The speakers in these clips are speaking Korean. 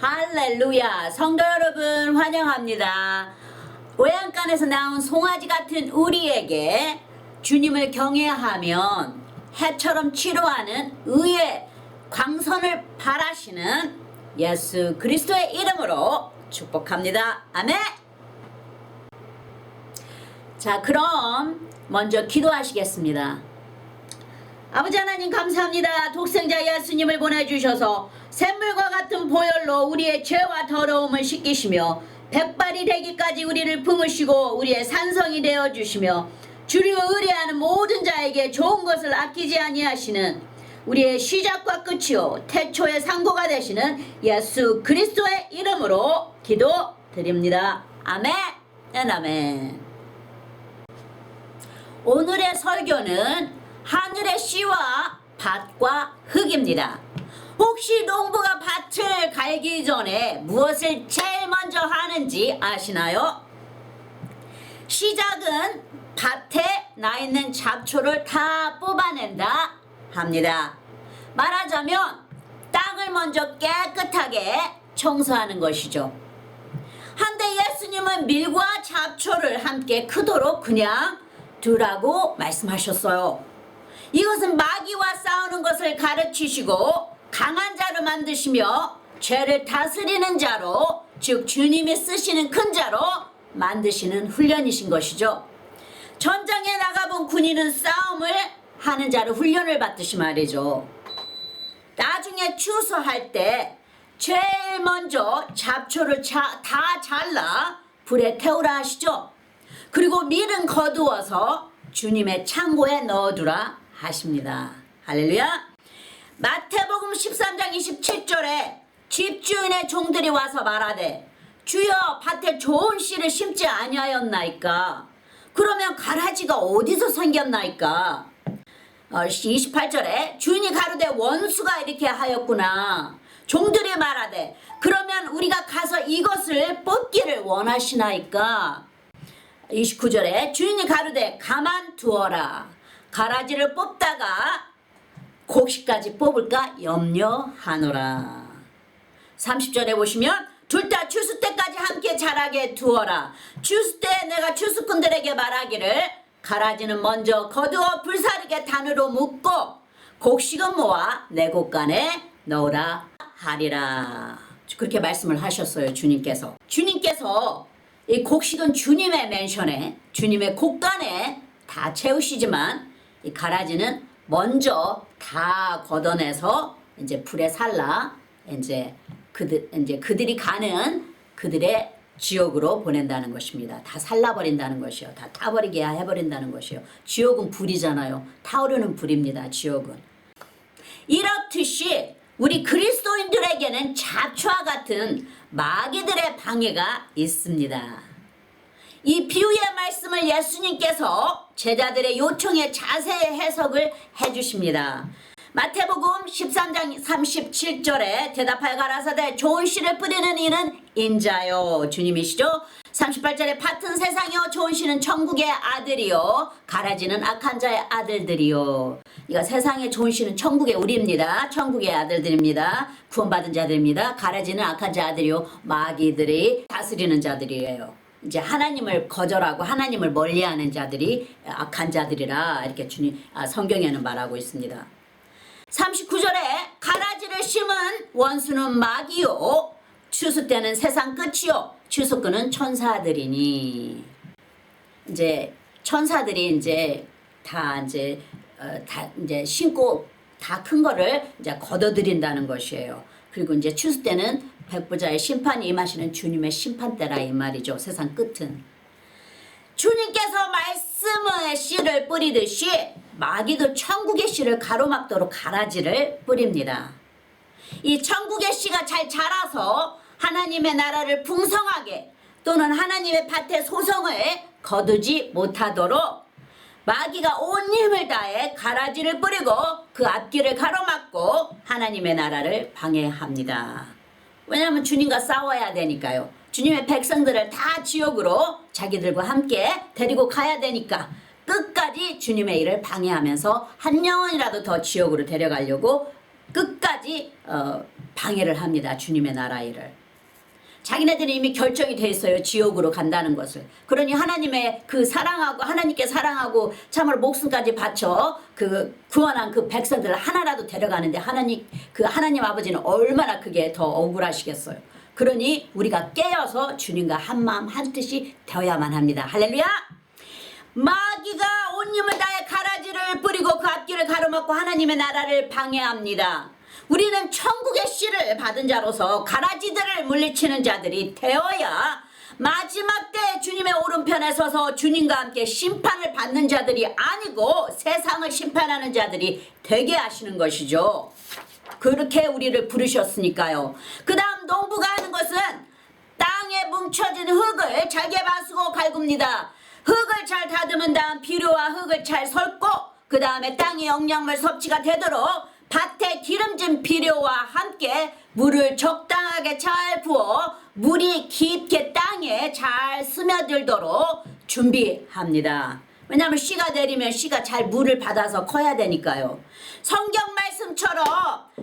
할렐루야. 성도 여러분 환영합니다. 외양간에서 나온 송아지 같은 우리에게 주님을 경외하면 해처럼 치료하는 의의 광선을 바라시는 예수 그리스도의 이름으로 축복합니다. 아멘. 자, 그럼 먼저 기도하시겠습니다. 아버지 하나님 감사합니다. 독생자 예수님을 보내주셔서 샘물과 같은 보혈로 우리의 죄와 더러움을 씻기시며 백발이 되기까지 우리를 품으시고 우리의 산성이 되어주시며 주를 의뢰하는 모든 자에게 좋은 것을 아끼지 아니하시는 우리의 시작과 끝이요 태초의 상고가 되시는 예수 그리스도의 이름으로 기도드립니다. 아멘. 아멘. 오늘의 설교는 하늘의 씨와 밭과 흙입니다. 혹시 농부가 밭을 갈기 전에 무엇을 제일 먼저 하는지 아시나요? 시작은 밭에 나 있는 잡초를 다 뽑아낸다 합니다. 말하자면 땅을 먼저 깨끗하게 청소하는 것이죠. 한데 예수님은 밀과 잡초를 함께 크도록 그냥 두라고 말씀하셨어요. 이것은 마귀와 싸우는 것을 가르치시고 강한 자로 만드시며 죄를 다스리는 자로, 즉 주님이 쓰시는 큰 자로 만드시는 훈련이신 것이죠. 전장에 나가본 군인은 싸움을 하는 자로 훈련을 받듯이 말이죠. 나중에 추수할 때 제일 먼저 잡초를 다 잘라 불에 태우라 하시죠. 그리고 밀은 거두어서 주님의 창고에 넣어두라 하십니다. 할렐루야. 마태복음 13장 27절에 집주인의 종들이 와서 말하되 주여 밭에 좋은 씨를 심지 아니하였나이까? 그러면 가라지가 어디서 생겼나이까? 28절에 주인이 가로되 원수가 이렇게 하였구나. 종들이 말하되 그러면 우리가 가서 이것을 뽑기를 원하시나이까? 29절에 주인이 가로되 가만 두어라. 가라지를 뽑다가 곡식까지 뽑을까 염려하노라. 30절에 보시면 둘 다 추수 때까지 함께 자라게 두어라. 추수 때 내가 추수꾼들에게 말하기를 가라지는 먼저 거두어 불사르게 단으로 묶고 곡식은 모아 내 곳간에 넣으라 하리라. 그렇게 말씀을 하셨어요. 주님께서 이 곡식은 주님의 맨션에 주님의 곳간에 다 채우시지만 이 가라지는 먼저 다 걷어내서 이제 불에 살라 이제 그들이 가는 그들의 지옥으로 보낸다는 것입니다. 다 살라버린다는 것이요. 다 타버리게 해버린다는 것이요. 지옥은 불이잖아요. 타오르는 불입니다. 지옥은. 이렇듯이 우리 그리스도인들에게는 잡초와 같은 마귀들의 방해가 있습니다. 이 비유의 말씀을 예수님께서 제자들의 요청에 자세히 해석을 해주십니다. 마태복음 13장 37절에 대답하여 가라사대 좋은 씨를 뿌리는 이는 인자요 주님이시죠. 38절에 밭은 세상이요 좋은 씨는 천국의 아들이요 가라지는 악한 자의 아들들이요. 이거 세상의 좋은 씨는 천국의 우리입니다. 천국의 아들들입니다. 구원받은 자들입니다. 가라지는 악한 자 아들이요 마귀들이 다스리는 자들이에요. 이제 하나님을 거절하고 하나님을 멀리하는 자들이 악한 자들이라 이렇게 성경에는 말하고 있습니다. 39절에 가라지를 심은 원수는 마귀요 추수 때는 세상 끝이요 추수꾼은 천사들이니. 이제 천사들이 이제 다 심고 다 큰 거를 이제 걷어들인다는 것이에요. 그리고 이제 추수 때는 백부자의 심판이 임하시는 주님의 심판대라 이 말이죠. 세상 끝은. 주님께서 말씀의 씨를 뿌리듯이 마귀도 천국의 씨를 가로막도록 가라지를 뿌립니다. 이 천국의 씨가 잘 자라서 하나님의 나라를 풍성하게 또는 하나님의 밭의 소성을 거두지 못하도록 마귀가 온 힘을 다해 가라지를 뿌리고 그 앞길을 가로막고 하나님의 나라를 방해합니다. 왜냐하면 주님과 싸워야 되니까요. 주님의 백성들을 다 지옥으로 자기들과 함께 데리고 가야 되니까 끝까지 주님의 일을 방해하면서 한 영혼이라도 더 지옥으로 데려가려고 끝까지 방해를 합니다. 주님의 나라 일을. 자기네들이 이미 결정이 돼 있어요. 지옥으로 간다는 것을. 그러니 하나님의 그 사랑하고 하나님께 사랑하고 참으로 목숨까지 바쳐 그 구원한 그 백성들을 하나라도 데려가는데 하나님 아버지는 얼마나 그게 더 억울하시겠어요. 그러니 우리가 깨어서 주님과 한마음 한뜻이 되어야만 합니다. 할렐루야. 마귀가 온 힘을 다해 가라지를 뿌리고 그 앞길을 가로막고 하나님의 나라를 방해합니다. 우리는 천국의 씨를 받은 자로서 가라지들을 물리치는 자들이 되어야 마지막 때 주님의 오른편에 서서 주님과 함께 심판을 받는 자들이 아니고 세상을 심판하는 자들이 되게 하시는 것이죠. 그렇게 우리를 부르셨으니까요. 그 다음 농부가 하는 것은 땅에 뭉쳐진 흙을 잘게 바수고 갈굽니다. 흙을 잘 다듬은 다음 비료와 흙을 잘 섞고 그 다음에 땅의 영양물 섭취가 되도록 밭에 기름진 비료와 함께 물을 적당하게 잘 부어 물이 깊게 땅에 잘 스며들도록 준비합니다. 왜냐하면 씨가 내리면 씨가 잘 물을 받아서 커야 되니까요. 성경 말씀처럼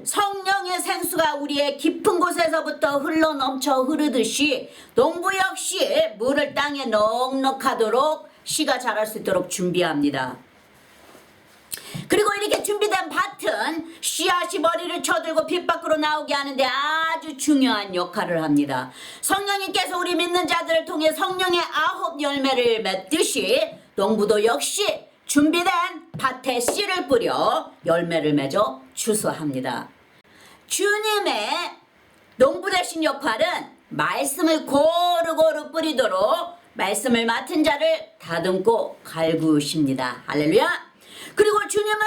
성령의 생수가 우리의 깊은 곳에서부터 흘러 넘쳐 흐르듯이 농부 역시 물을 땅에 넉넉하도록 씨가 자랄 수 있도록 준비합니다. 그리고 이렇게 준비된 밭은 씨앗이 머리를 쳐들고 빛 밖으로 나오게 하는데 아주 중요한 역할을 합니다. 성령님께서 우리 믿는 자들을 통해 성령의 9 열매를 맺듯이 농부도 역시 준비된 밭에 씨를 뿌려 열매를 맺어 추수합니다. 주님의 농부 되신 역할은 말씀을 고루고루 뿌리도록 말씀을 맡은 자를 다듬고 갈구십니다. 할렐루야. 그리고 주님은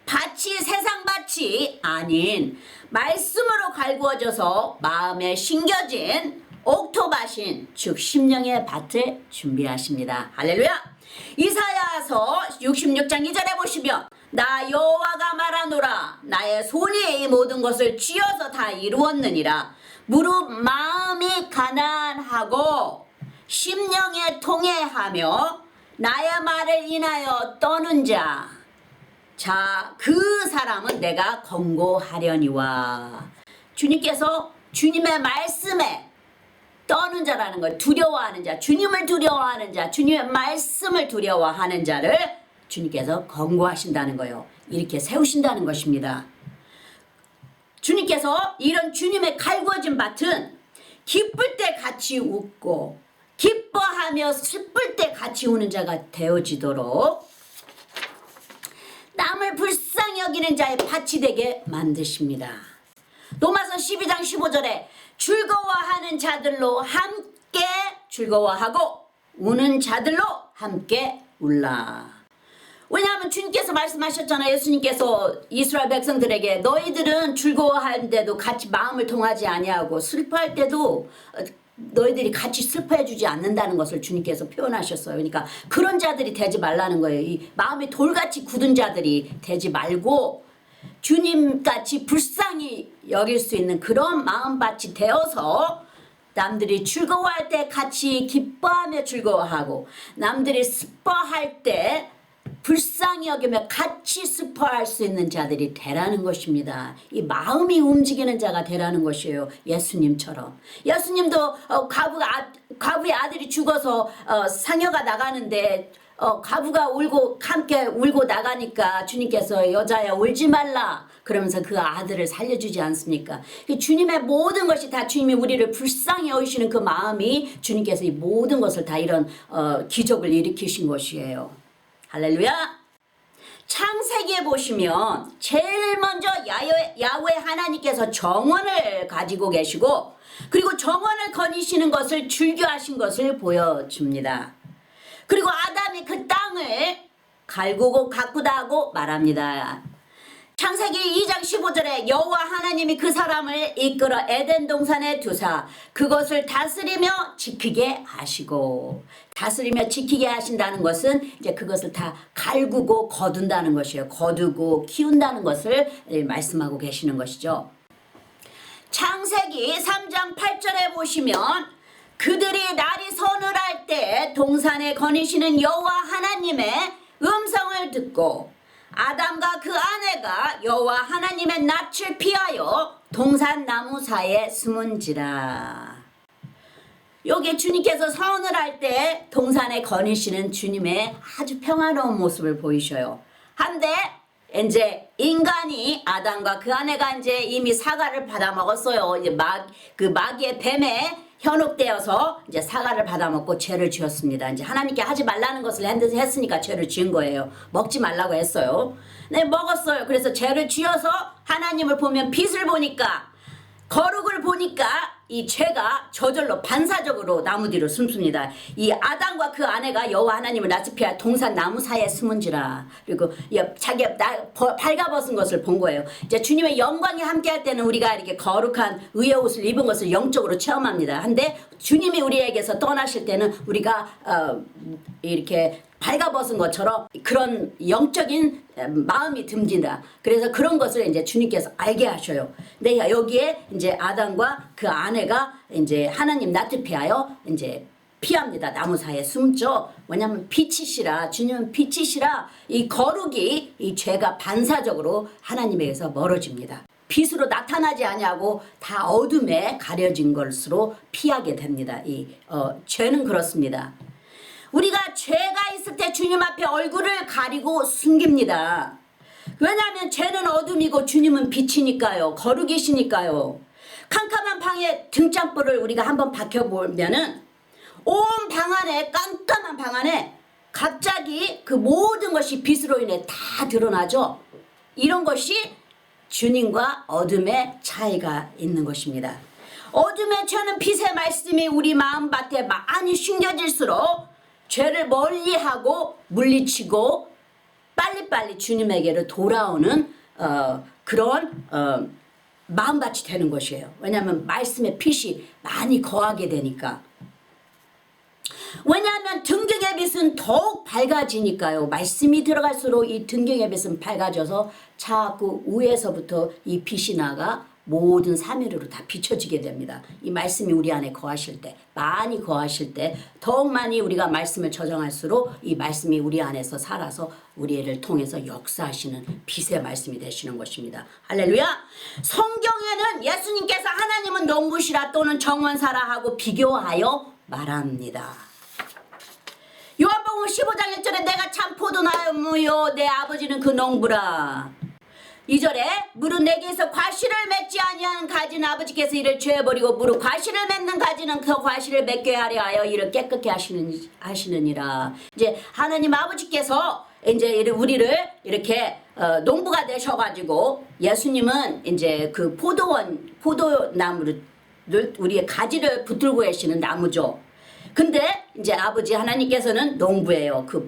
밭이 세상 밭이 아닌 말씀으로 갈구어져서 마음에 심겨진 옥토밭인 즉 심령의 밭을 준비하십니다. 할렐루야. 이사야서 66장 2절에 보시면 나 여호와가 말하노라 나의 손이 이 모든 것을 쥐어서 다 이루었느니라. 무릇 마음이 가난하고 심령에 통해하며 나의 말을 인하여 떠는 자, 그 사람은 내가 권고하려니와. 주님께서 주님의 말씀에 떠는 자라는 걸 두려워하는 자, 주님을 두려워하는 자, 주님의 말씀을 두려워하는 자를 주님께서 권고하신다는 거예요. 이렇게 세우신다는 것입니다. 주님께서 이런 주님의 갈구어진 밭은 기쁠 때 같이 웃고 기뻐하며 슬플 때 같이 우는 자가 되어지도록 남을 불쌍히 여기는 자의 밭이 되게 만드십니다. 로마서 12장 15절에 즐거워하는 자들로 함께 즐거워하고 우는 자들로 함께 울라. 왜냐하면 주님께서 말씀하셨잖아요. 예수님께서 이스라엘 백성들에게 너희들은 즐거워하는데도 같이 마음을 통하지 아니하고 슬퍼할 때도 너희들이 같이 슬퍼해 주지 않는다는 것을 주님께서 표현하셨어요. 그러니까 그런 자들이 되지 말라는 거예요. 이 마음이 돌같이 굳은 자들이 되지 말고 주님같이 불쌍히 여길 수 있는 그런 마음밭이 되어서 남들이 즐거워할 때 같이 기뻐하며 즐거워하고 남들이 슬퍼할 때 불쌍히 여기며 같이 슬퍼할 수 있는 자들이 되라는 것입니다. 이 마음이 움직이는 자가 되라는 것이에요. 예수님처럼. 예수님도 과부의 아들이 죽어서 상여가 나가는데 과부가 울고 함께 울고 나가니까 주님께서 여자야 울지 말라 그러면서 그 아들을 살려주지 않습니까? 주님의 모든 것이 다 주님이 우리를 불쌍히 여기시는 그 마음이 주님께서 이 모든 것을 다 이런 기적을 일으키신 것이에요. 할렐루야. 창세기에 보시면 제일 먼저 야훼 하나님께서 정원을 가지고 계시고 그리고 정원을 거니시는 것을 즐겨하신 것을 보여줍니다. 그리고 아담이 그 땅을 갈구고 가꾸다 하고 말합니다. 창세기 2장 15절에 여호와 하나님이 그 사람을 이끌어 에덴 동산에 두사 그것을 다스리며 지키게 하시고 다스리며 지키게 하신다는 것은 이제 그것을 다 갈구고 거둔다는 것이에요. 거두고 키운다는 것을 말씀하고 계시는 것이죠. 창세기 3장 8절에 보시면 그들이 날이 서늘할 때 동산에 거니시는 여호와 하나님의 음성을 듣고 아담과 그 아내가 여호와 하나님의 낯을 피하여 동산나무사이에 숨은지라. 여기 주님께서 서원을 할 때 동산에 거니시는 주님의 아주 평화로운 모습을 보이셔요. 한데 이제 인간이 아담과 그 아내가 이제 이미 사과를 받아 먹었어요. 이제 그 마귀의 뱀에 현혹되어서 이제 사과를 받아 먹고 죄를 지었습니다. 이제 하나님께 하지 말라는 것을 했으니까 죄를 지은 거예요. 먹지 말라고 했어요. 네, 먹었어요. 그래서 죄를 지어서 하나님을 보면 빛을 보니까 거룩을 보니까 이 죄가 저절로 반사적으로 나무 뒤로 숨습니다. 이 아담과 그 아내가 여호와 하나님을 낯을 피하여 동산 나무 사이에 숨은지라. 그리고 자기가 발가벗은 것을 본 거예요. 이제 주님의 영광이 함께할 때는 우리가 이렇게 거룩한 의의 옷을 입은 것을 영적으로 체험합니다. 한데 주님이 우리에게서 떠나실 때는 우리가 이렇게 발가벗은 것처럼 그런 영적인 마음이 듭니다. 그래서 그런 것을 이제 주님께서 알게 하셔요. 근데 여기에 이제 아담과 그 아내가 이제 하나님 낯을 피하여 이제 피합니다. 나무 사이에 숨죠. 왜냐하면 빛이시라, 주님은 빛이시라, 이 거룩이 이 죄가 반사적으로 하나님에게서 멀어집니다. 빛으로 나타나지 아니하고 다 어둠에 가려진 것으로 피하게 됩니다. 이 죄는 그렇습니다. 우리가 죄가 있을 때 주님 앞에 얼굴을 가리고 숨깁니다. 왜냐하면 죄는 어둠이고 주님은 빛이니까요. 거룩이시니까요. 캄캄한 방에 등잔불을 우리가 한번 박혀보면은 온 방 안에, 깜깜한 방 안에 갑자기 그 모든 것이 빛으로 인해 다 드러나죠. 이런 것이 주님과 어둠의 차이가 있는 것입니다. 어둠의 죄는 빛의 말씀이 우리 마음밭에 많이 숨겨질수록 죄를 멀리하고 물리치고 빨리빨리 주님에게로 돌아오는 그런 마음밭이 되는 것이에요. 왜냐하면 말씀의 빛이 많이 거하게 되니까. 왜냐하면 등경의 빛은 더욱 밝아지니까요. 말씀이 들어갈수록 이 등경의 빛은 밝아져서 자꾸 위에서부터 이 빛이 나가 모든 사면으로 다 비춰지게 됩니다. 이 말씀이 우리 안에 거하실 때, 많이 거하실 때 더욱 많이 우리가 말씀을 저장할수록 이 말씀이 우리 안에서 살아서 우리를 통해서 역사하시는 빛의 말씀이 되시는 것입니다. 할렐루야. 성경에는 예수님께서 하나님은 농부시라 또는 정원사라 하고 비교하여 말합니다. 요한복음 15장 1절에 내가 참 포도나무요 내 아버지는 그 농부라. 2절에 무릇 내게서 과실을 맺지 아니하는 가지는 아버지께서 이를 죄버리고 무릇 과실을 맺는 가지는 그 과실을 맺게 하려 하여 이를 깨끗게 하시느니라. 이제 하나님 아버지께서 이제 우리를 이렇게 농부가 되셔가지고 예수님은 이제 그 포도나무를 우리의 가지를 붙들고 계시는 나무죠. 근데 이제 아버지 하나님께서는 농부예요. 그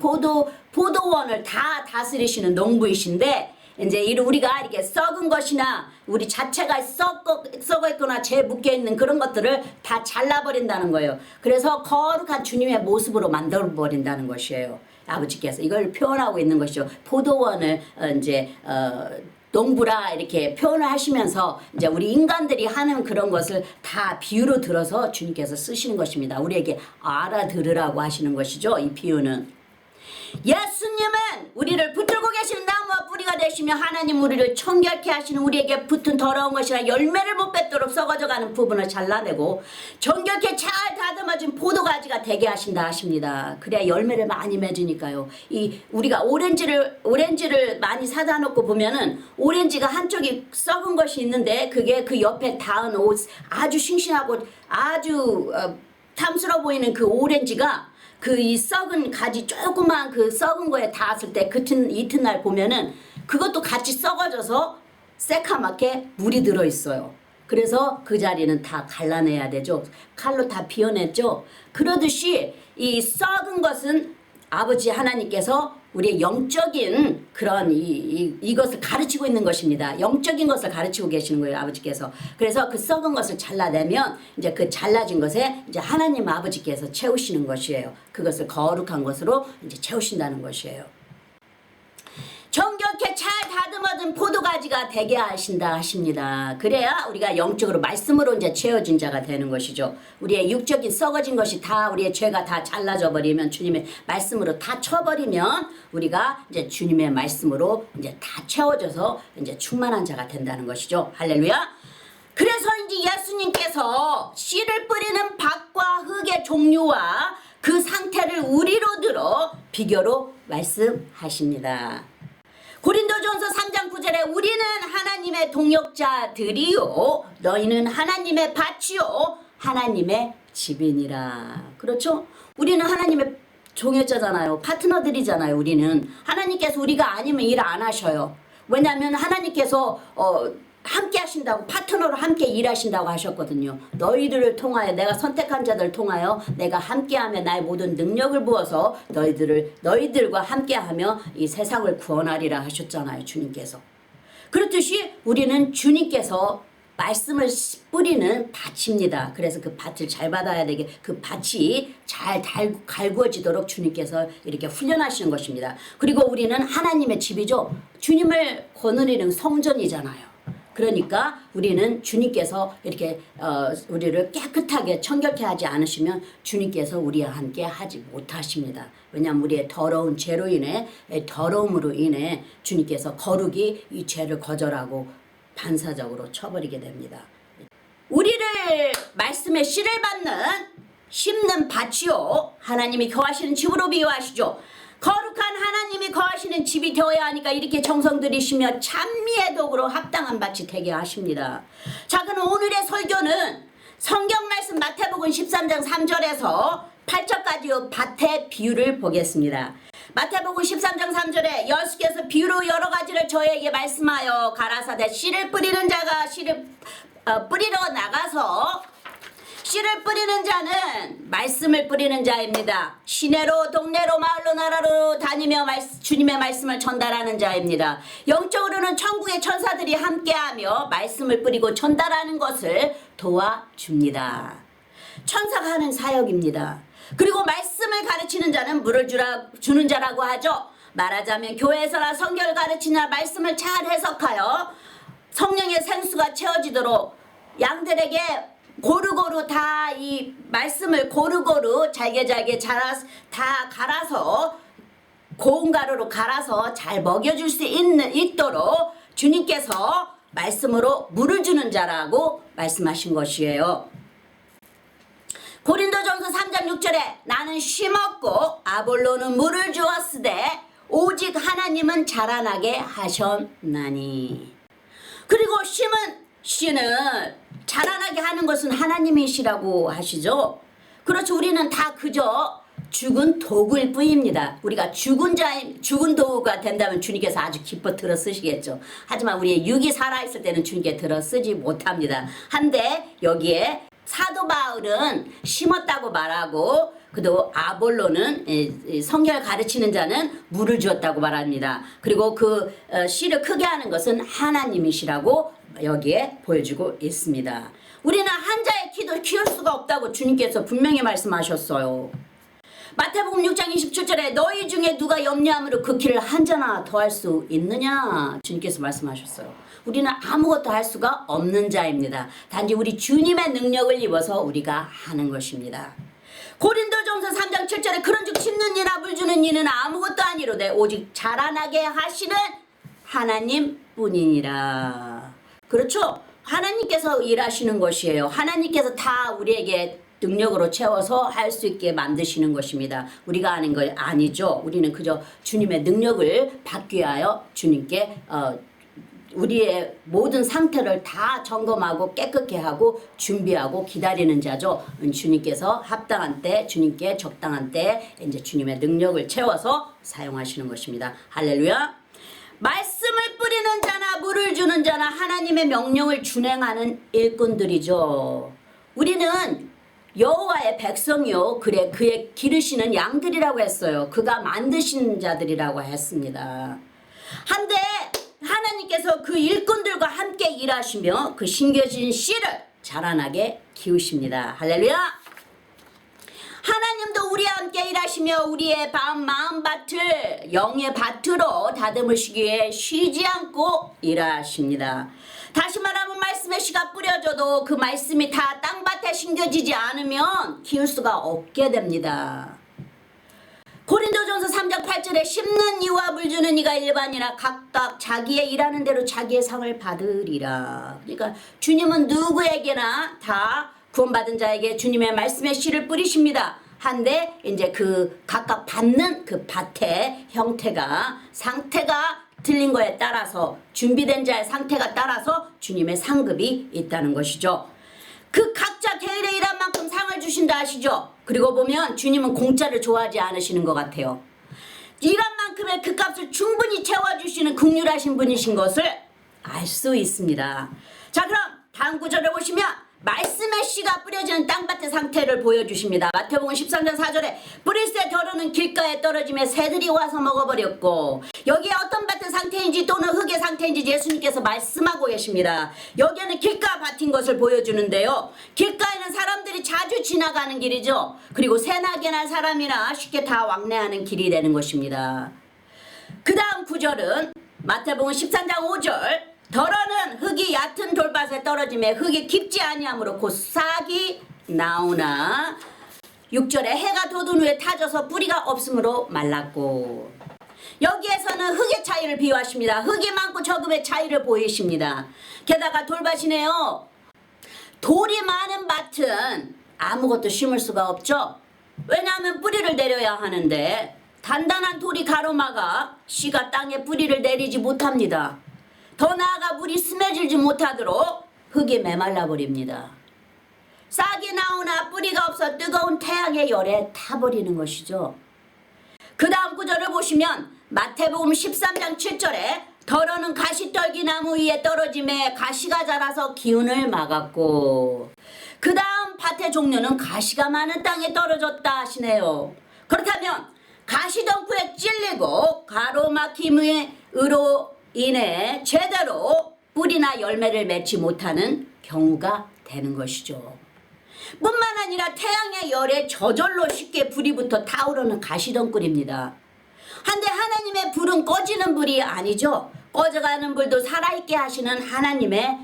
포도원을 다 다스리시는 농부이신데 이제 우리가 이렇게 썩은 것이나 우리 자체가 썩어 있거나 죄 묶여 있는 그런 것들을 다 잘라버린다는 거예요. 그래서 거룩한 주님의 모습으로 만들어버린다는 것이에요. 아버지께서 이걸 표현하고 있는 것이죠. 포도원을 이제 농부라 이렇게 표현을 하시면서 이제 우리 인간들이 하는 그런 것을 다 비유로 들어서 주님께서 쓰시는 것입니다. 우리에게 알아들으라고 하시는 것이죠. 이 비유는. 예수님은 우리를 붙들고 계시는 나무와 뿌리가 되시며 하나님 우리를 청결케 하시는 우리에게 붙은 더러운 것이나 열매를 못 뱉도록 썩어져가는 부분을 잘라내고 정결케 잘 다듬어진 포도가지가 되게 하신다 하십니다. 그래야 열매를 많이 맺으니까요. 우리가 오렌지를 많이 사다 놓고 보면은 오렌지가 한쪽이 썩은 것이 있는데 그게 그 옆에 닿은 아주 싱싱하고 아주 탐스러워 보이는 그 오렌지가 그 이 썩은 가지 조그만 그 썩은 거에 닿았을 때 이튿날 보면은 그것도 같이 썩어져서 새카맣게 물이 들어있어요. 그래서 그 자리는 다 갈라내야 되죠. 칼로 다 비워냈죠. 그러듯이 이 썩은 것은 아버지 하나님께서 우리의 영적인 그런 이것을 가르치고 있는 것입니다. 영적인 것을 가르치고 계시는 거예요, 아버지께서. 그래서 그 썩은 것을 잘라내면 이제 그 잘라진 것에 이제 하나님 아버지께서 채우시는 것이에요. 그것을 거룩한 것으로 이제 채우신다는 것이에요. 정결케 잘 다듬어 썩어진 포도가지가 되게 하신다 하십니다. 그래야 우리가 영적으로 말씀으로 이제 채워진 자가 되는 것이죠. 우리의 육적인 썩어진 것이 다 우리의 죄가 다 잘라져 버리면 주님의 말씀으로 다 쳐버리면 우리가 이제 주님의 말씀으로 이제 다 채워져서 이제 충만한 자가 된다는 것이죠. 할렐루야. 그래서 이제 예수님께서 씨를 뿌리는 밭과 흙의 종류와 그 상태를 우리로 들어 비교로 말씀하십니다. 고린도전서 3장 9절에 우리는 하나님의 동역자들이요 너희는 하나님의 밭이요 하나님의 집이니라. 그렇죠? 우리는 하나님의 동역자잖아요. 파트너들이잖아요. 우리는 하나님께서 우리가 아니면 일 안 하셔요. 왜냐하면 하나님께서 함께 하신다고, 파트너로 함께 일하신다고 하셨거든요. 너희들을 통하여, 내가 선택한 자들을 통하여 내가 함께하며 나의 모든 능력을 부어서 너희들과 함께하며 이 세상을 구원하리라 하셨잖아요. 주님께서. 그렇듯이 우리는 주님께서 말씀을 뿌리는 밭입니다. 그래서 그 밭을 잘 받아야 되게 그 밭이 잘 갈구어지도록 주님께서 이렇게 훈련하시는 것입니다. 그리고 우리는 하나님의 집이죠. 주님을 거느리는 성전이잖아요. 그러니까 우리는 주님께서 이렇게 우리를 깨끗하게 청결케 하지 않으시면 주님께서 우리와 함께 하지 못하십니다. 왜냐하면 우리의 더러운 죄로 인해, 더러움으로 인해 주님께서 거룩이 이 죄를 거절하고 반사적으로 쳐버리게 됩니다. 우리를 말씀의 씨를 받는 심는 밭이요 하나님이 거하시는 집으로 비유하시죠. 거룩한 하나님이 거하시는 집이 되어야 하니까 이렇게 정성 들이시며 찬미의 도구로 합당한 밭이 되게 하십니다. 자, 그럼 오늘의 설교는 성경 말씀 마태복음 13장 3절에서 8절까지 밭의 비유를 보겠습니다. 마태복음 13장 3절에 예수께서 비유로 여러 가지를 저에게 말씀하여 가라사대 씨를 뿌리는 자가 씨를 뿌리러 나가서 씨를 뿌리는 자는 말씀을 뿌리는 자입니다. 시내로 동네로 마을로 나라로 다니며 주님의 말씀을 전달하는 자입니다. 영적으로는 천국의 천사들이 함께하며 말씀을 뿌리고 전달하는 것을 도와줍니다. 천사가 하는 사역입니다. 그리고 말씀을 가르치는 자는 물을 주는 자라고 하죠. 말하자면 교회에서나 성경을 가르치나 말씀을 잘 해석하여 성령의 생수가 채워지도록 양들에게 고루고루 다 이 말씀을 고루고루 잘게 다 갈아서 고운 가루로 갈아서 잘 먹여줄 수 있도록 주님께서 말씀으로 물을 주는 자라고 말씀하신 것이에요. 고린도전서 3장 6절에 나는 심었고 아볼로는 물을 주었으되 오직 하나님은 자라나게 하셨나니. 그리고 심은 씨는 자라나게 하는 것은 하나님이시라고 하시죠. 그렇죠. 우리는 다 그저 죽은 도구일 뿐입니다. 우리가 죽은 도구가 된다면 주님께서 아주 기뻐 들어 쓰시겠죠. 하지만 우리의 육이 살아있을 때는 주님께 들어 쓰지 못합니다. 한데 여기에 사도 바울은 심었다고 말하고 그리고 아볼로는 성경을 가르치는 자는 물을 주었다고 말합니다. 그리고 그 씨를 크게 하는 것은 하나님이시라고 여기에 보여주고 있습니다. 우리는 한 자의 키도 키울 수가 없다고 주님께서 분명히 말씀하셨어요. 마태복음 6장 27절에 너희 중에 누가 염려함으로 그 키를 한 자나 더할 수 있느냐 주님께서 말씀하셨어요. 우리는 아무것도 할 수가 없는 자입니다. 단지 우리 주님의 능력을 입어서 우리가 하는 것입니다. 고린도전서 3장 7절에 그런즉 심는 이나 물 주는 이는 아무것도 아니로되 오직 자라나게 하시는 하나님뿐이니라. 그렇죠? 하나님께서 일하시는 것이에요. 하나님께서 다 우리에게 능력으로 채워서 할 수 있게 만드시는 것입니다. 우리가 하는 거 아니죠. 우리는 그저 주님의 능력을 받기 위하여 주님께 우리의 모든 상태를 다 점검하고 깨끗게 하고 준비하고 기다리는 자죠. 주님께서 합당한 때, 주님께 적당한 때 이제 주님의 능력을 채워서 사용하시는 것입니다. 할렐루야. 말씀을 뿌리는 자나 물을 주는 자나 하나님의 명령을 준행하는 일꾼들이죠. 우리는 여호와의 백성이요 그래 그의 기르시는 양들이라고 했어요. 그가 만드신 자들이라고 했습니다. 한데 하나님께서 그 일꾼들과 함께 일하시며 그 심겨진 씨를 자라나게 키우십니다. 할렐루야. 하나님도 우리와 함께 일하시며 우리의 마음밭을 영의 밭으로 다듬으시기 위해 쉬지 않고 일하십니다. 다시 말하면 말씀의 씨가 뿌려져도 그 말씀이 다 땅밭에 심겨지지 않으면 키울 수가 없게 됩니다. 고린도전서 3장 8절에 심는 이와 물 주는 이가 일반이라 각각 자기의 일하는 대로 자기의 상을 받으리라. 그러니까 주님은 누구에게나 다 구원받은 자에게 주님의 말씀의 씨를 뿌리십니다. 한데 이제 그 각각 받는 그 밭의 형태가 상태가 틀린 거에 따라서 준비된 자의 상태가 따라서 주님의 상급이 있다는 것이죠. 그 각자 개인의 일한 만큼 상을 주신다 하시죠. 그리고 보면 주님은 공짜를 좋아하지 않으시는 것 같아요. 일한 만큼의 그 값을 충분히 채워주시는 긍휼하신 분이신 것을 알 수 있습니다. 자, 그럼 다음 구절을 보시면 말씀의 씨가 뿌려지는 땅밭의 상태를 보여주십니다. 마태복음 13장 4절에 뿌릴 새 벼르는 길가에 떨어지며 새들이 와서 먹어버렸고, 여기에 어떤 밭의 상태인지 또는 흙의 상태인지 예수님께서 말씀하고 계십니다. 여기에는 길가 밭인 것을 보여주는데요. 길가에는 사람들이 자주 지나가는 길이죠. 그리고 새나게 날 사람이나 쉽게 다 왕래하는 길이 되는 것입니다. 그 다음 구절은 마태복음 13장 5절, 덜어는 흙이 얕은 돌밭에 떨어지며 흙이 깊지 아니하므로 곧 싹이 나오나 6절에 해가 돋은 후에 타져서 뿌리가 없으므로 말랐고, 여기에서는 흙의 차이를 비유하십니다. 흙이 많고 적음의 차이를 보이십니다. 게다가 돌밭이네요. 돌이 많은 밭은 아무것도 심을 수가 없죠. 왜냐하면 뿌리를 내려야 하는데 단단한 돌이 가로막아 씨가 땅에 뿌리를 내리지 못합니다. 더 나아가 물이 스며들지 못하도록 흙이 메말라 버립니다. 싹이 나오나 뿌리가 없어 뜨거운 태양의 열에 타버리는 것이죠. 그 다음 구절을 보시면 마태복음 13장 7절에 덜어는 가시떨기 나무 위에 떨어짐에 가시가 자라서 기운을 막았고, 그 다음 밭의 종류는 가시가 많은 땅에 떨어졌다 하시네요. 그렇다면 가시덩굴에 찔리고 가로막힘으로 인해 제대로 뿌리나 열매를 맺지 못하는 경우가 되는 것이죠. 뿐만 아니라 태양의 열에 저절로 쉽게 불이 붙어 타오르는 가시덩굴입니다. 한데 하나님의 불은 꺼지는 불이 아니죠. 꺼져가는 불도 살아있게 하시는 하나님의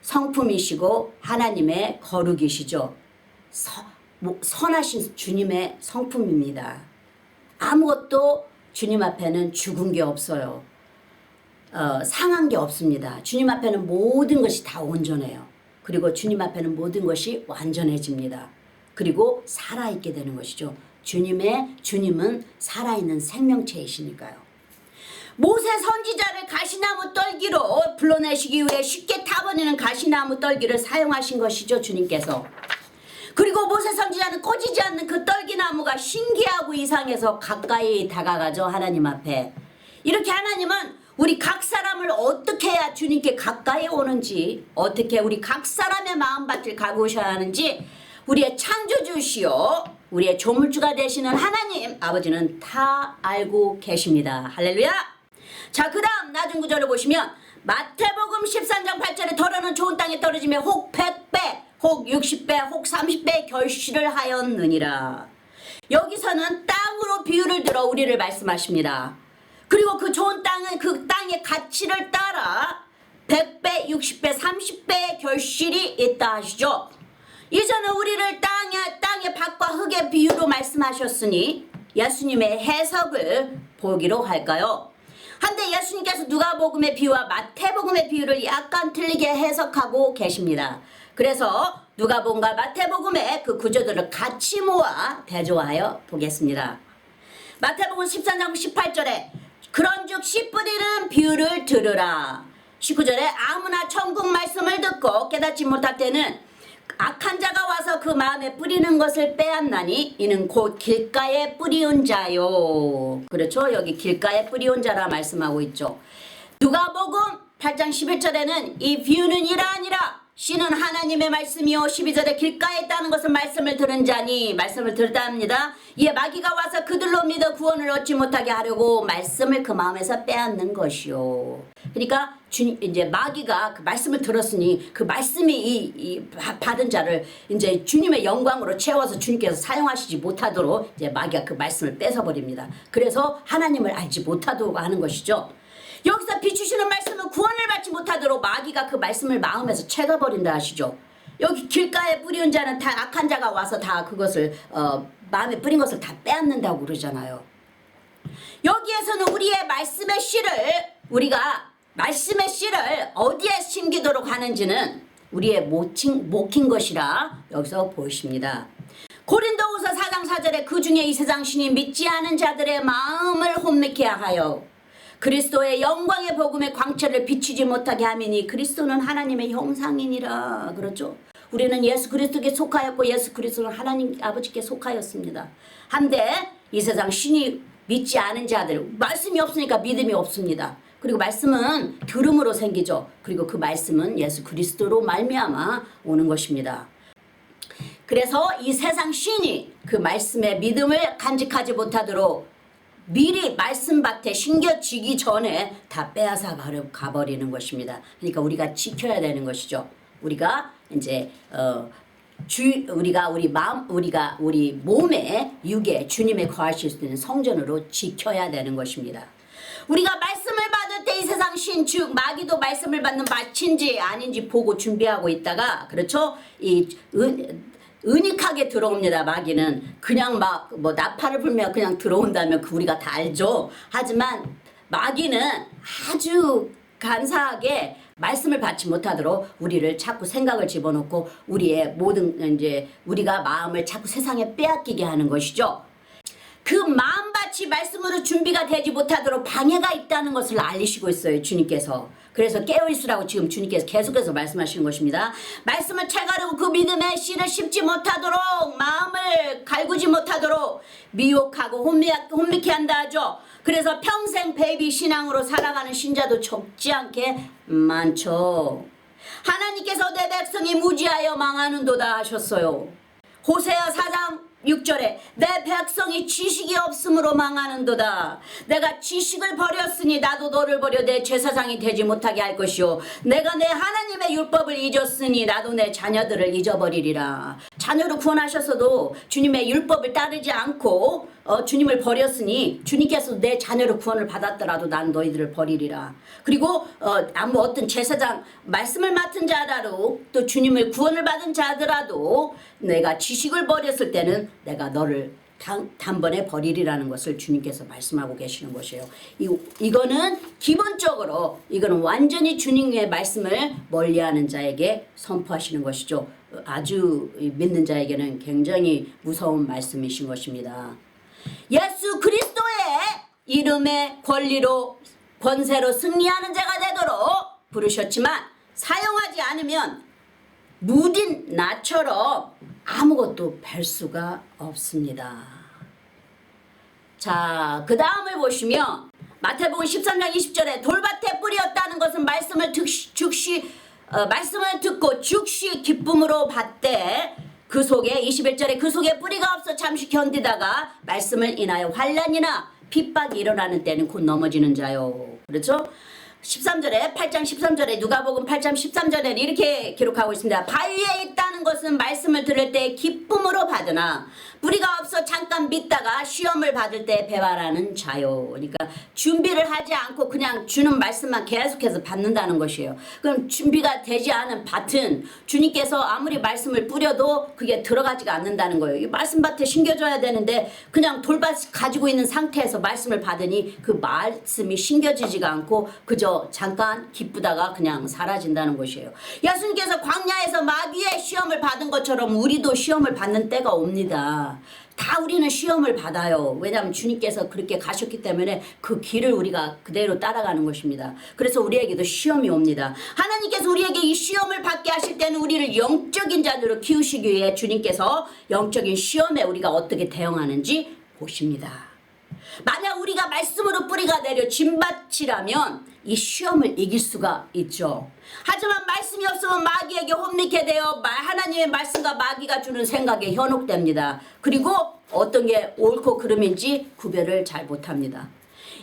성품이시고 하나님의 거룩이시죠. 선하신 주님의 성품입니다. 아무것도 주님 앞에는 죽은 게 없어요. 상한 게 없습니다. 주님 앞에는 모든 것이 다 온전해요. 그리고 주님 앞에는 모든 것이 완전해집니다. 그리고 살아있게 되는 것이죠. 주님은 살아있는 생명체이시니까요. 모세 선지자를 가시나무 떨기로 불러내시기 위해 쉽게 타버리는 가시나무 떨기를 사용하신 것이죠, 주님께서. 그리고 모세 선지자는 꺼지지 않는 그 떨기나무가 신기하고 이상해서 가까이 다가가죠, 하나님 앞에. 이렇게 하나님은 우리 각 사람을 어떻게 해야 주님께 가까이 오는지, 어떻게 우리 각 사람의 마음밭을 가꾸셔야 하는지 우리의 창조주시오, 우리의 조물주가 되시는 하나님 아버지는 다 알고 계십니다. 할렐루야. 자, 그 다음 나중 구절을 보시면 마태복음 13장 8절에 덜어는 좋은 땅에 떨어지며 혹 100배 혹 60배 혹 30배 결실을 하였느니라. 여기서는 땅으로 비유를 들어 우리를 말씀하십니다. 그리고 그 좋은 땅은 그 땅의 가치를 따라 100배, 60배, 30배의 결실이 있다 하시죠. 이제는 우리를 땅의 밭과 흙의 비유로 말씀하셨으니 예수님의 해석을 보기로 할까요? 한데 예수님께서 누가복음의 비유와 마태복음의 비유를 약간 틀리게 해석하고 계십니다. 그래서 누가복음과 마태복음의 그 구조들을 같이 모아 대조하여 보겠습니다. 마태복음 13장 18절에 그런즉 씨 뿌리는 비유를 들으라. 19절에 아무나 천국 말씀을 듣고 깨닫지 못할 때는 악한 자가 와서 그 마음에 뿌리는 것을 빼앗나니 이는 곧 길가에 뿌리온 자요. 그렇죠? 여기 길가에 뿌리온 자라 말씀하고 있죠. 누가복음 8장 11절에는 이 비유는 이러하니라. 씨는 하나님의 말씀이요 12절에 길가에 있다는 것은 말씀을 들은 자니 말씀을 들었다 합니다. 이에 마귀가 와서 그들로 믿어 구원을 얻지 못하게 하려고 말씀을 그 마음에서 빼앗는 것이요. 그러니까 이제 마귀가 그 말씀을 들었으니 그 말씀이 받은 자를 이제 주님의 영광으로 채워서 주님께서 사용하시지 못하도록 이제 마귀가 그 말씀을 뺏어버립니다. 그래서 하나님을 알지 못하도록 하는 것이죠. 여기서 비추시는 말씀은 구원을 받지 못하도록 마귀가 그 말씀을 마음에서 채가버린다 하시죠. 여기 길가에 뿌리운 자는 다 악한 자가 와서 다 그것을 마음에 뿌린 것을 다 빼앗는다고 그러잖아요. 여기에서는 우리의 말씀의 씨를 우리가 말씀의 씨를 어디에 심기도록 하는지는 우리의 목힌 것이라 여기서 보십니다. 고린도후서 4장 4절에 그 중에 이 세상 신이 믿지 않은 자들의 마음을 혼미케 하여 그리스도의 영광의 복음의 광채를 비추지 못하게 하미니 그리스도는 하나님의 형상이니라. 그렇죠. 우리는 예수 그리스도께 속하였고 예수 그리스도는 하나님 아버지께 속하였습니다. 한데 이 세상 신이 믿지 않은 자들 말씀이 없으니까 믿음이 없습니다. 그리고 말씀은 들음으로 생기죠. 그리고 그 말씀은 예수 그리스도로 말미암아 오는 것입니다. 그래서 이 세상 신이 그 말씀의 믿음을 간직하지 못하도록 미리 말씀밭에 심겨지기 전에 다 빼앗아 가버리는 것입니다. 그러니까 우리가 지켜야 되는 것이죠. 우리가 이제 우리가 우리 몸에 육에 주님의 거하실 수 있는 성전으로 지켜야 되는 것입니다. 우리가 말씀을 받을 때 이 세상 신 즉 마귀도 말씀을 받는 마친지 아닌지 보고 준비하고 있다가 그렇죠. 은닉하게 들어옵니다. 마귀는 그냥 막 뭐 나팔을 불며 그냥 들어온다면 우리가 다 알죠. 하지만 마귀는 아주 간사하게 말씀을 받지 못하도록 우리를 자꾸 생각을 집어넣고 우리의 모든 이제 우리가 마음을 자꾸 세상에 빼앗기게 하는 것이죠. 그 마음밭이 말씀으로 준비가 되지 못하도록 방해가 있다는 것을 알리시고 있어요. 주님께서. 그래서 깨어있으라고 지금 주님께서 계속해서 말씀하시는 것입니다. 말씀을 채가르고 그 믿음의 씨를 심지 못하도록 마음을 갈구지 못하도록 미혹하고 혼미케 한다 하죠. 그래서 평생 베이비 신앙으로 살아가는 신자도 적지 않게 많죠. 하나님께서 내 백성이 무지하여 망하는도다 하셨어요. 호세아 4장 6절에 내 백성이 지식이 없으므로 망하는도다. 내가 지식을 버렸으니 나도 너를 버려 내 제사장이 되지 못하게 할 것이요 내가 내 하나님의 율법을 잊었으니 나도 내 자녀들을 잊어버리리라. 자녀로 구원하셨어도 주님의 율법을 따르지 않고 주님을 버렸으니 주님께서 내 자녀로 구원을 받았더라도 난 너희들을 버리리라. 그리고 어떤 제사장 말씀을 맡은 자라도 또 주님을 구원을 받은 자더라도 내가 지식을 버렸을 때는 내가 너를 단번에 버리리라는 것을 주님께서 말씀하고 계시는 것이에요. 이거는 기본적으로 이거는 완전히 주님의 말씀을 멀리하는 자에게 선포하시는 것이죠. 아주 믿는 자에게는 굉장히 무서운 말씀이신 것입니다. 예수 그리스도의 이름의 권세로 승리하는 자가 되도록 부르셨지만 사용하지 않으면 무딘 나처럼 아무것도 뵐 수가 없습니다. 자, 그 다음을 보시면 마태복음 13장 20절에 돌밭에 뿌리였다는 것은 말씀을 듣고 즉시 기쁨으로 받되 그 속에 21절에 그 속에 뿌리가 없어 잠시 견디다가 말씀을 인하여 환난이나 핍박이 일어나는 때는 곧 넘어지는 자요. 그렇죠? 13절에 8장 13절에 누가복음 8장 13절에 이렇게 기록하고 있습니다. 바위에 있다는 것은 말씀을 들을 때 기쁨으로 받으나 뿌리가 없어 잠깐 믿다가 시험을 받을 때 배반하는 자요. 그러니까 준비를 하지 않고 그냥 주는 말씀만 계속해서 받는다는 것이에요. 그럼 준비가 되지 않은 밭은 주님께서 아무리 말씀을 뿌려도 그게 들어가지가 않는다는 거예요. 이 말씀밭에 심겨져야 되는데 그냥 돌밭 가지고 있는 상태에서 말씀을 받으니 그 말씀이 심겨지지가 않고 그저 잠깐 기쁘다가 그냥 사라진다는 것이에요. 예수님께서 광야에서 마귀의 시험을 받은 것처럼 우리도 시험을 받는 때가 옵니다. 다 우리는 시험을 받아요. 왜냐하면 주님께서 그렇게 가셨기 때문에 그 길을 우리가 그대로 따라가는 것입니다. 그래서 우리에게도 시험이 옵니다. 하나님께서 우리에게 이 시험을 받게 하실 때는 우리를 영적인 자녀로 키우시기 위해 주님께서 영적인 시험에 우리가 어떻게 대응하는지 보십니다. 만약 우리가 말씀으로 뿌리가 내려 진밭이라면 이 시험을 이길 수가 있죠. 하지만 말씀이 없으면 마귀에게 혼미케 되어 하나님의 말씀과 마귀가 주는 생각에 현혹됩니다. 그리고 어떤 게 옳고 그름인지 구별을 잘 못합니다.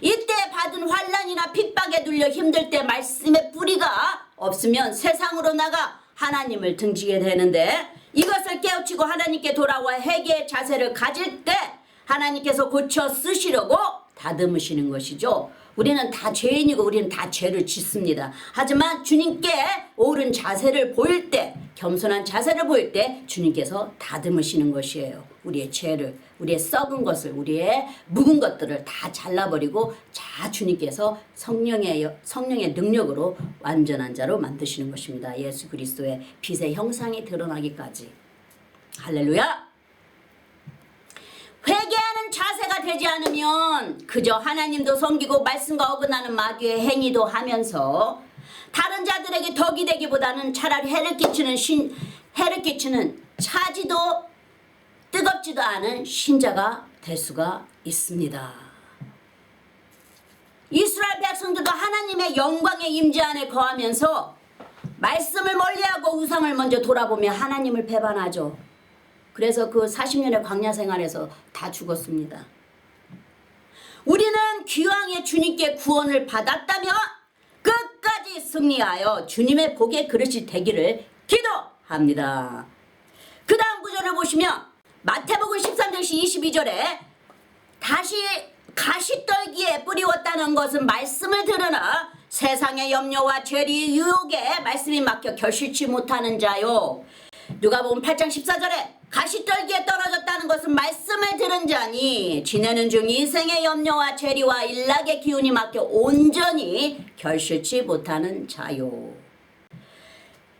이때 받은 환난이나 핍박에 눌려 힘들 때 말씀의 뿌리가 없으면 세상으로 나가 하나님을 등지게 되는데, 이것을 깨우치고 하나님께 돌아와 회개의 자세를 가질 때 하나님께서 고쳐 쓰시려고 다듬으시는 것이죠. 우리는 다 죄인이고 우리는 다 죄를 짓습니다. 하지만 주님께 옳은 자세를 보일 때, 겸손한 자세를 보일 때 주님께서 다듬으시는 것이에요. 우리의 죄를, 우리의 썩은 것을, 우리의 묵은 것들을 다 잘라버리고 자 주님께서 성령의 능력으로 완전한 자로 만드시는 것입니다. 예수 그리스도의 빛의 형상이 드러나기까지. 할렐루야. 회개하는 자세가 되지 않으면 그저 하나님도 섬기고 말씀과 어긋나는 마귀의 행위도 하면서 다른 자들에게 덕이 되기보다는 차라리 해를 끼치는 차지도 뜨겁지도 않은 신자가 될 수가 있습니다. 이스라엘 백성들도 하나님의 영광의 임재 안에 거하면서 말씀을 멀리하고 우상을 먼저 돌아보며 하나님을 배반하죠. 그래서 그 40년의 광야 생활에서 다 죽었습니다. 우리는 기왕에 주님께 구원을 받았다며 끝까지 승리하여 주님의 복의 그릇이 되기를 기도합니다. 그 다음 구절을 보시면 마태복음 13장 22절에 다시 가시떨기에 뿌리웠다는 것은 말씀을 들으나 세상의 염려와 죄리 유혹에 말씀이 막혀 결실치 못하는 자요. 누가복음 8장 14절에 가시떨기에 떨어졌다는 것은 말씀을 들은 자니 지내는 중 인생의 염려와 죄리와 일락의 기운이 막혀 온전히 결실치 못하는 자요.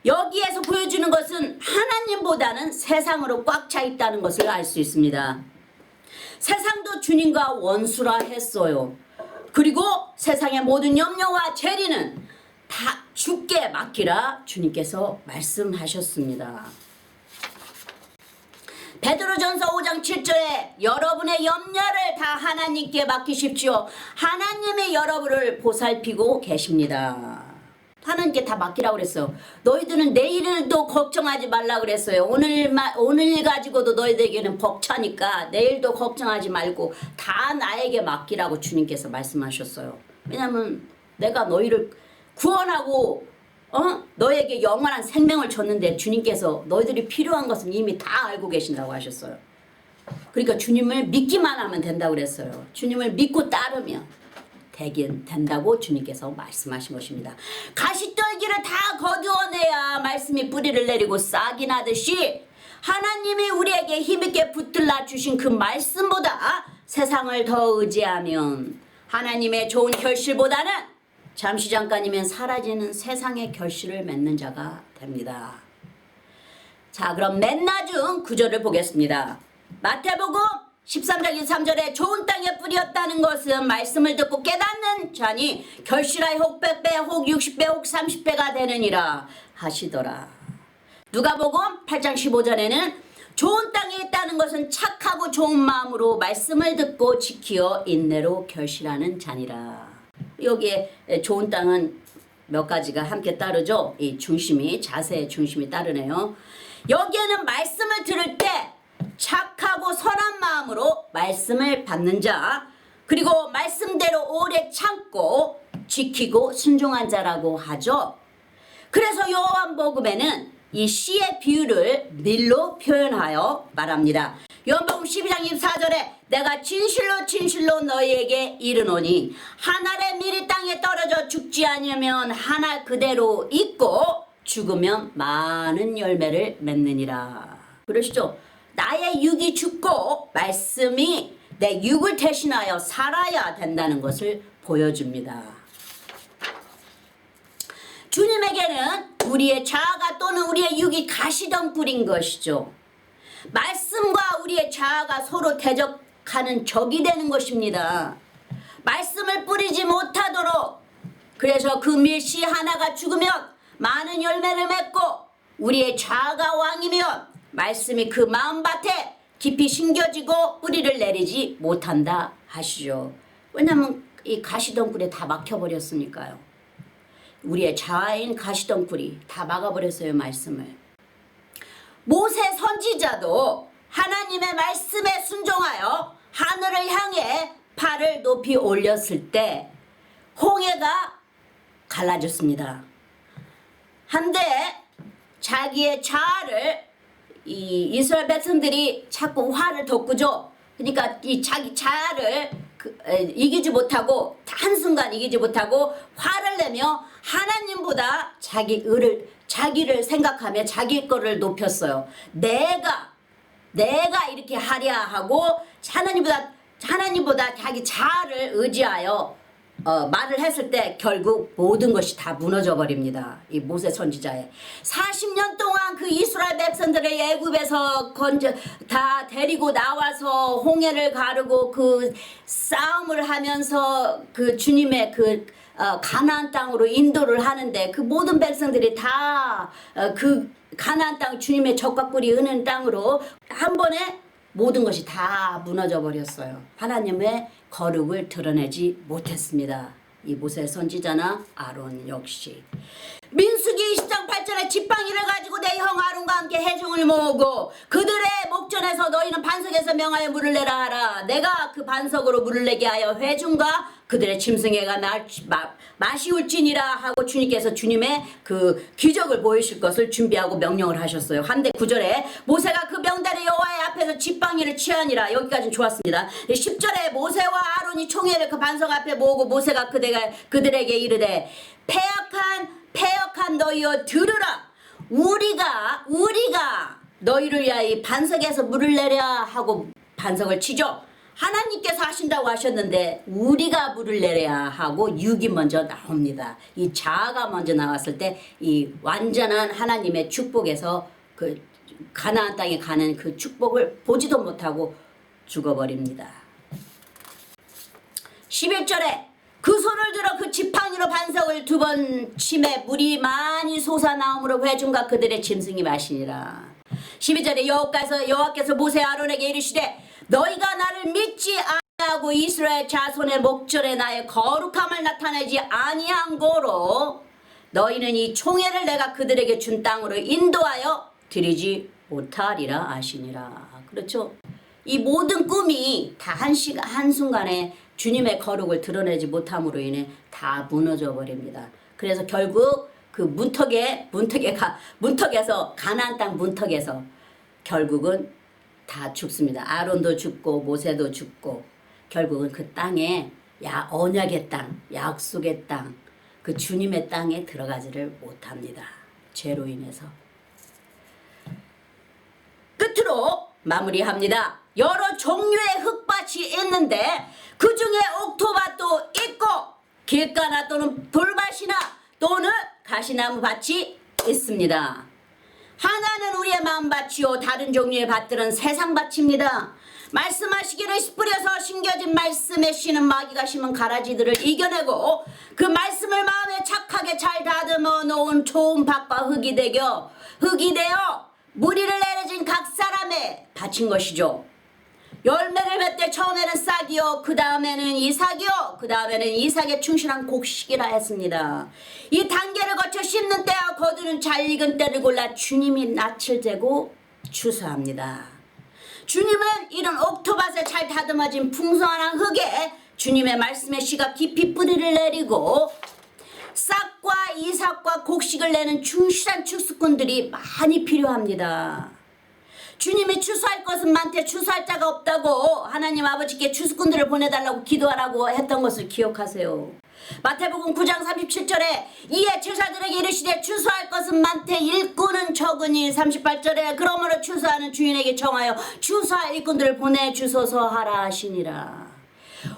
여기에서 보여주는 것은 하나님보다는 세상으로 꽉 차 있다는 것을 알 수 있습니다. 세상도 주님과 원수라 했어요. 그리고 세상의 모든 염려와 죄리는 다 주께 맡기라 주님께서 말씀하셨습니다. 베드로전서 5장 7절에 여러분의 염려를 다 하나님께 맡기십시오. 하나님의 여러분을 보살피고 계십니다. 하나님께 다 맡기라고 그랬어요. 너희들은 내일도 걱정하지 말라 그랬어요. 오늘 가지고도 너희들에게는 벅차니까 내일도 걱정하지 말고 다 나에게 맡기라고 주님께서 말씀하셨어요. 왜냐하면 내가 너희를 구원하고 너에게 영원한 생명을 줬는데 주님께서 너희들이 필요한 것은 이미 다 알고 계신다고 하셨어요. 그러니까 주님을 믿기만 하면 된다고 그랬어요. 주님을 믿고 따르면 되긴 된다고 주님께서 말씀하신 것입니다. 가시떨기를 다 거두어내야 말씀이 뿌리를 내리고 싹이 나듯이 하나님이 우리에게 힘있게 붙들라 주신 그 말씀보다 세상을 더 의지하면 하나님의 좋은 결실보다는 잠시 잠깐이면 사라지는 세상의 결실을 맺는 자가 됩니다. 자, 그럼 맨 나중 구절을 보겠습니다. 마태복음 13장 23절에 좋은 땅에 뿌렸다는 것은 말씀을 듣고 깨닫는 자니 결실하여 혹 100배 혹 60배 혹 30배가 되느니라 하시더라. 누가복음 8장 15절에는 좋은 땅에 있다는 것은 착하고 좋은 마음으로 말씀을 듣고 지키어 인내로 결실하는 자니라. 여기에 좋은 땅은 몇 가지가 함께 따르죠. 이 중심이, 자세의 중심이 따르네요. 여기에는 말씀을 들을 때 착하고 선한 마음으로 말씀을 받는 자, 그리고 말씀대로 오래 참고 지키고 순종한 자라고 하죠. 그래서 요한복음에는 이 씨의 비유를 밀로 표현하여 말합니다. 요한복음 12장 24절에 내가 진실로 진실로 너희에게 이르노니 한 알의 밀이 땅에 떨어져 죽지 않으면 한 알 그대로 있고 죽으면 많은 열매를 맺느니라. 그러시죠? 나의 육이 죽고 말씀이 내 육을 대신하여 살아야 된다는 것을 보여줍니다. 주님에게는 우리의 자아가 또는 우리의 육이 가시덤불인 것이죠. 말씀과 우리의 자아가 서로 대적하는 적이 되는 것입니다. 말씀을 뿌리지 못하도록, 그래서 그 밀씨 하나가 죽으면 많은 열매를 맺고 우리의 자아가 왕이면 말씀이 그 마음밭에 깊이 심겨지고 뿌리를 내리지 못한다 하시죠. 왜냐하면 이 가시덩굴에 다 막혀버렸으니까요. 우리의 자아인 가시덩굴이 다 막아버렸어요. 말씀을. 모세 선지자도 하나님의 말씀에 순종하여 하늘을 향해 팔을 높이 올렸을 때 홍해가 갈라졌습니다. 한데 자기의 자아를 이 이스라엘 백성들이 자꾸 화를 돋구죠. 그러니까 이 자기 자아를 이기지 못하고 한순간 이기지 못하고 화를 내며 하나님보다 자기를 생각하며 자기 거를 높였어요. 내가 이렇게 하랴 하고 하나님보다 자기 자아를 의지하여 말을 했을 때 결국 모든 것이 다 무너져 버립니다. 이 모세 선지자의 40년 동안 그 이스라엘 백성들을 애굽에서 다 데리고 나와서 홍해를 가르고 그 싸움을 하면서 그 주님의 가나안 땅으로 인도를 하는데 그 모든 백성들이 다 그 가나안 땅 주님의 젖과 꿀이 흐르는 땅으로 한 번에 모든 것이 다 무너져 버렸어요. 하나님의 거룩을 드러내지 못했습니다. 이 모세 선지자나 아론 역시. 민수기 20장 8절에 지팡이를 가지고 내 형 아론과 함께 회중을 모으고 그들의 목전에서 너희는 반석에서 명하여 물을 내라 하라. 내가 그 반석으로 물을 내게 하여 회중과 그들의 짐승에가 마시울지니라 하고 주님께서 주님의 그 기적을 보이실 것을 준비하고 명령을 하셨어요. 한데 9절에 모세가 그 명단의 여호와의 앞에서 지팡이를 취하니라. 여기까지는 좋았습니다. 10절에 모세와 아론이 총회를 그 반석 앞에 모으고 모세가 그들에게 이르되 패역한 너희여 들으라. 우리가 너희를 위하여 이 반석에서 물을 내려 하고 반석을 치죠. 하나님께서 하신다고 하셨는데 우리가 물을 내려야 하고 육이 먼저 나옵니다. 이 자아가 먼저 나왔을 때 이 완전한 하나님의 축복에서 그 가나안 땅에 가는 그 축복을 보지도 못하고 죽어버립니다. 11절에 그 손을 들어 그 지팡이로 반석을 2번 치매 물이 많이 솟아나오므로 회중과 그들의 짐승이 마시니라. 12절에 여호와께서 모세 아론에게 이르시되 너희가 나를 믿지 아니하고 이스라엘 자손의 목전에 나의 거룩함을 나타내지 아니한 고로 너희는 이 총회를 내가 그들에게 준 땅으로 인도하여 드리지 못하리라 하시니라. 그렇죠. 이 모든 꿈이 다 한순간에 주님의 거룩을 드러내지 못함으로 인해 다 무너져 버립니다. 그래서 결국 그 문턱에서 가나안 땅 문턱에서 결국은 다 죽습니다. 아론도 죽고 모세도 죽고 결국은 그 땅에 언약의 땅, 약속의 땅, 그 주님의 땅에 들어가지를 못합니다. 죄로 인해서. 끝으로 마무리합니다. 여러 종류의 흙밭이 있는데 그 중에 옥토밭도 있고 길가나 또는 돌밭이나 또는 가시나무 밭이 있습니다. 하나는 우리의 마음밭이요 다른 종류의 밭들은 세상밭입니다. 말씀하시기를 씨 뿌려서 심겨진 말씀에 씨는 마귀가 심은 가라지들을 이겨내고 그 말씀을 마음에 착하게 잘 다듬어 놓은 좋은 밭과 흙이 되어 무리를 내려진 각 사람의 밭인 것이죠. 열매를 맺되 처음에는 싹이요 그 다음에는 이삭이요 그 다음에는 이삭에 충실한 곡식이라 했습니다. 이 단계를 거쳐 심는 때와 거두는 잘 익은 때를 골라 주님이 낯을 재고 추수합니다. 주님은 이런 옥토밭에 잘 다듬어진 풍성한 흙에 주님의 말씀의 씨가 깊이 뿌리를 내리고 싹과 이삭과 곡식을 내는 충실한 축수꾼들이 많이 필요합니다. 주님이 추수할 것은 많되 추수할 자가 없다고 하나님 아버지께 추수꾼들을 보내달라고 기도하라고 했던 것을 기억하세요. 마태복음 9장 37절에 이에 제사들에게 이르시되 추수할 것은 많되 일꾼은 적으니 38절에 그러므로 추수하는 주인에게 청하여 추수할 일꾼들을 보내주소서 하라 하시니라.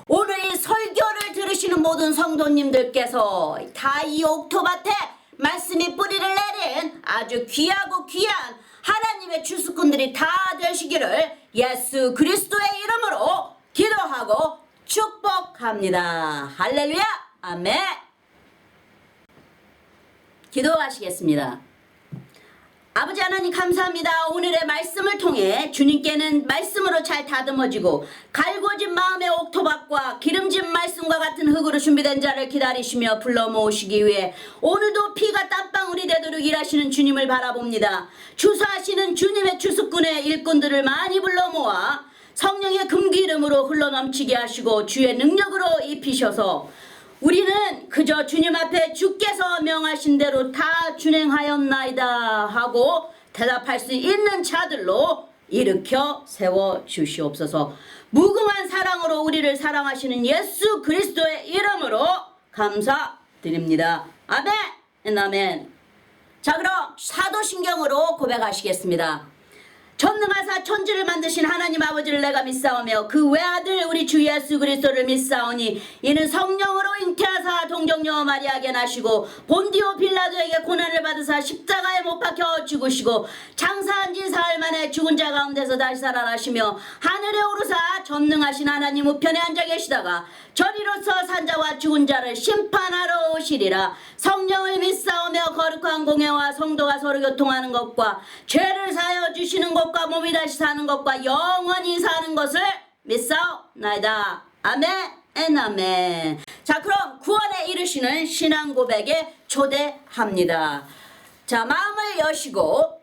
오늘 이 설교를 들으시는 모든 성도님들께서 다 이 옥토밭에 말씀이 뿌리를 내린 아주 귀하고 귀한 하나님의 추수꾼들이 다 되시기를 예수 그리스도의 이름으로 기도하고 축복합니다. 할렐루야 아멘. 기도하시겠습니다. 아버지 하나님 감사합니다. 오늘의 말씀을 통해 주님께는 말씀으로 잘 다듬어지고 갈구어진 마음의 옥토밭과 기름진 말씀과 같은 흙으로 준비된 자를 기다리시며 불러 모으시기 위해 오늘도 피가 땀방울이 되도록 일하시는 주님을 바라봅니다. 주사하시는 주님의 주수꾼의 일꾼들을 많이 불러 모아 성령의 금기름으로 흘러넘치게 하시고 주의 능력으로 입히셔서 우리는 그저 주님 앞에 주께서 명하신 대로 다 준행하였나이다 하고 대답할 수 있는 자들로 일으켜 세워 주시옵소서. 무궁한 사랑으로 우리를 사랑하시는 예수 그리스도의 이름으로 감사드립니다. 아멘. 아멘. 자, 그럼 사도신경으로 고백하시겠습니다. 전능하사 천지를 만드신 하나님 아버지를 내가 믿사오며 그 외아들 우리 주 예수 그리스도를 믿사오니 이는 성령으로 잉태하사 동정녀 마리아에게 나시고 본디오 빌라도에게 고난을 받으사 십자가에 못 박혀 죽으시고 장사한 지 사흘 만에 죽은 자 가운데서 다시 살아나시며 하늘에 오르사 전능하신 하나님 우편에 앉아 계시다가 저리로서 산자와 죽은 자를 심판하러 오시리라. 성령을 믿사오며 거룩한 공예와 성도가 서로 교통하는 것과 죄를 사하여 주시는 것과 몸이 다시 사는 것과 영원히 사는 것을 믿사옵나이다. 아멘. 아멘. 자, 그럼 구원에 이르시는 신앙 고백에 초대합니다. 자, 마음을 여시고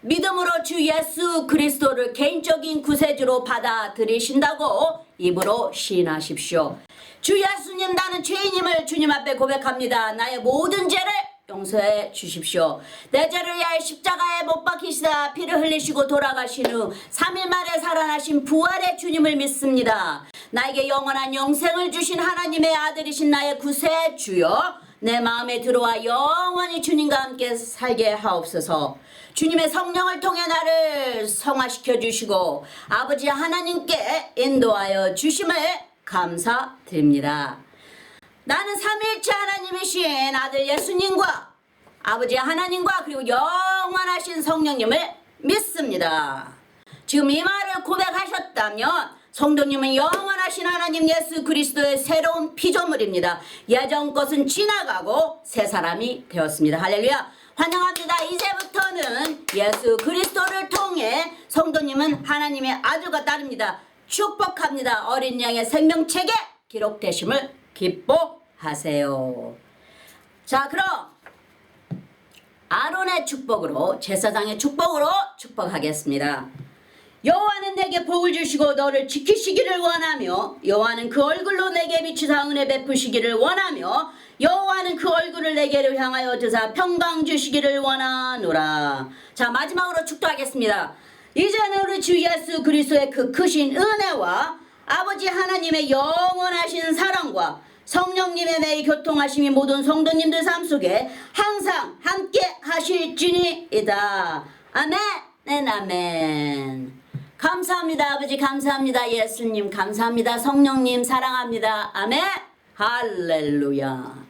믿음으로 주 예수 그리스도를 개인적인 구세주로 받아들이신다고 입으로 시인하십시오. 주 예수님, 나는 죄인임을 주님 앞에 고백합니다. 나의 모든 죄를 용서해 주십시오. 내 죄를 위하여 십자가에 못 박히시다 피를 흘리시고 돌아가신 후 3일 만에 살아나신 부활의 주님을 믿습니다. 나에게 영원한 영생을 주신 하나님의 아들이신 나의 구세주여, 내 마음에 들어와 영원히 주님과 함께 살게 하옵소서. 주님의 성령을 통해 나를 성화시켜 주시고 아버지 하나님께 인도하여 주심을 감사드립니다. 나는 삼위일체 하나님이신 아들 예수님과 아버지 하나님과 그리고 영원하신 성령님을 믿습니다. 지금 이 말을 고백하셨다면 성도님은 영원하신 하나님 예수 그리스도의 새로운 피조물입니다. 예전 것은 지나가고 새 사람이 되었습니다. 할렐루야. 환영합니다. 이제부터는 예수 그리스도를 통해 성도님은 하나님의 아들과 딸입니다. 축복합니다. 어린 양의 생명책에 기록되심을 기뻐하세요. 자, 그럼 아론의 축복으로, 제사장의 축복으로 축복하겠습니다. 여호와는 내게 복을 주시고 너를 지키시기를 원하며 여호와는 그 얼굴로 내게 비추사 은혜 베푸시기를 원하며 여호와는 그 얼굴을 내게로 향하여 드사 평강 주시기를 원하노라. 자, 마지막으로 축도하겠습니다. 이제는 우리 주 예수 그리스도의 그 크신 은혜와 아버지 하나님의 영원하신 사랑과 성령님의 매일 교통하심이 모든 성도님들 삶 속에 항상 함께 하실지니이다. 아멘. 아멘. 감사합니다. 아버지 감사합니다. 예수님 감사합니다. 성령님 사랑합니다. 아멘. 할렐루야.